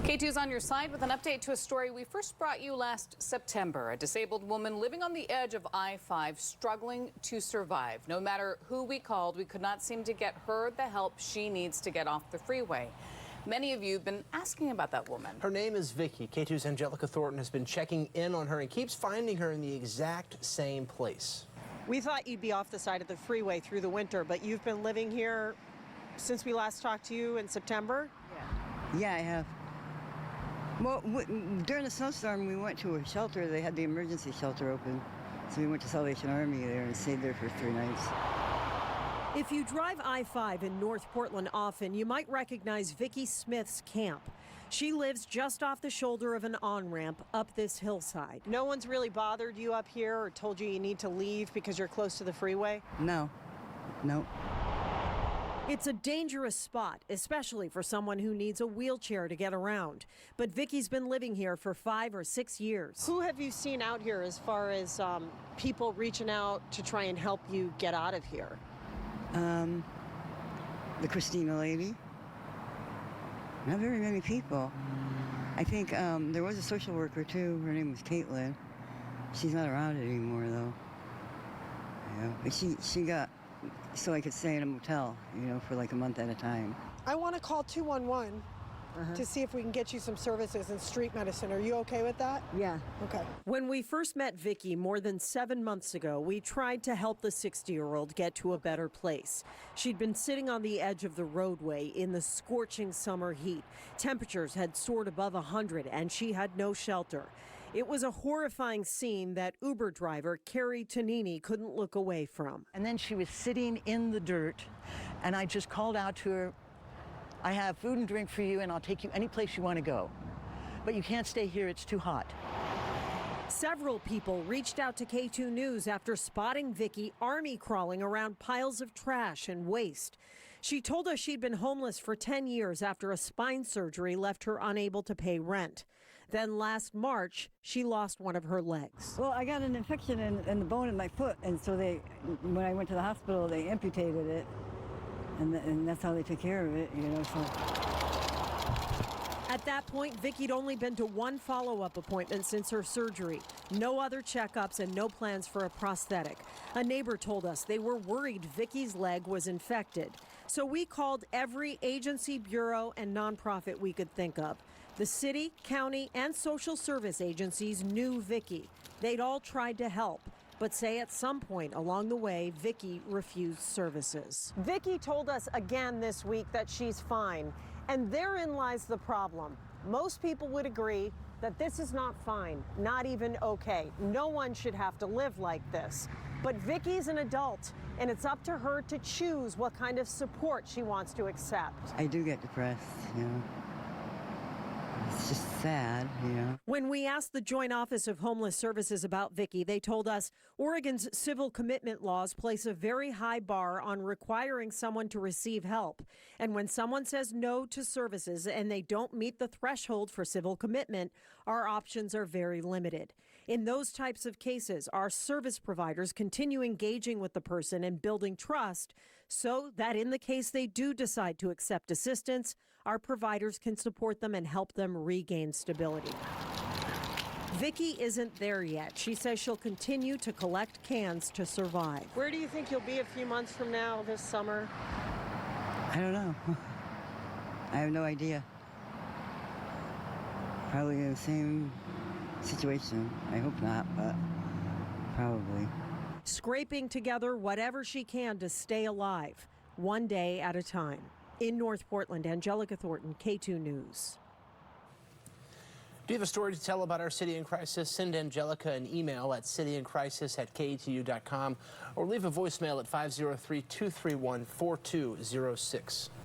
K2's on your side with an update to a story we first brought you last September. A disabled woman living on the edge of I-5 struggling to survive. No matter who we called, we could not seem to get her the help she needs to get off the freeway. Many of you have been asking about that woman. Her name is Vicky. K2's Angelica Thornton has been checking in on her and keeps finding her in the exact same place. We thought you'd be off the side of the freeway through the winter, but you've been living here since we last talked to you in September? Yeah, I have. Well, during the snowstorm, we went to a shelter. They had the emergency shelter open. So we went to Salvation Army there and stayed there for 3 nights. If you drive I-5 in North Portland often, you might recognize Vicky Smith's camp. She lives just off the shoulder of an on-ramp up this hillside. No one's really bothered you up here or told you need to leave because you're close to the freeway? No. It's a dangerous spot, especially for someone who needs a wheelchair to get around. But Vicky's been living here for 5 or 6 years. Who have you seen out here as far as people reaching out to try and help you get out of here? The Christina lady. Not very many people. I think there was a social worker too. Her name was Caitlin. She's not around anymore though. Yeah, but she got so I could stay in a motel, for like a month at a time. I want to call 211 to see if we can get you some services in street medicine. Are you okay with that? Yeah. Okay. When we first met Vicky more than 7 months ago, we tried to help the 60-year-old get to a better place. She'd been sitting on the edge of the roadway in the scorching summer heat. Temperatures had soared above 100 and she had no shelter. It was a horrifying scene that Uber driver Carrie Tonini couldn't look away from. And then she was sitting in the dirt, and I just called out to her, I have food and drink for you, and I'll take you any place you want to go. But you can't stay here, it's too hot. Several people reached out to K2 News after spotting Vicky army crawling around piles of trash and waste. She told us she'd been homeless for 10 years after a spine surgery left her unable to pay rent. Then last March, she lost one of her legs. Well, I got an infection in the bone in my foot, and so when I went to the hospital, they amputated it, and that's how they took care of it, So. At that point, Vicky'd only been to one follow-up appointment since her surgery. No other checkups and no plans for a prosthetic. A neighbor told us they were worried Vicky's leg was infected. So we called every agency, bureau, and nonprofit we could think of. The city, county, and social service agencies knew Vicky. They'd all tried to help, but say at some point along the way, Vicky refused services. Vicky told us again this week that she's fine, and therein lies the problem. Most people would agree that this is not fine, not even okay. No one should have to live like this. But Vicky's an adult, and it's up to her to choose what kind of support she wants to accept. I do get depressed, It's just sad, When we asked the Joint Office of Homeless Services about Vicky, they told us Oregon's civil commitment laws place a very high bar on requiring someone to receive help. And when someone says no to services and they don't meet the threshold for civil commitment, our options are very limited. In those types of cases, our service providers continue engaging with the person and building trust so that in the case they do decide to accept assistance, our providers can support them and help them regain stability. Vicky isn't there yet. She says she'll continue to collect cans to survive. Where do you think you'll be a few months from now this summer? I don't know. I have no idea. Probably in the same situation. I hope not, but probably. Scraping together whatever she can to stay alive, one day at a time. In North Portland, Angelica Thornton, K2 News. Do you have a story to tell about our city in crisis? Send Angelica an email at cityincrisis@ketu.com or leave a voicemail at 503-231-4206.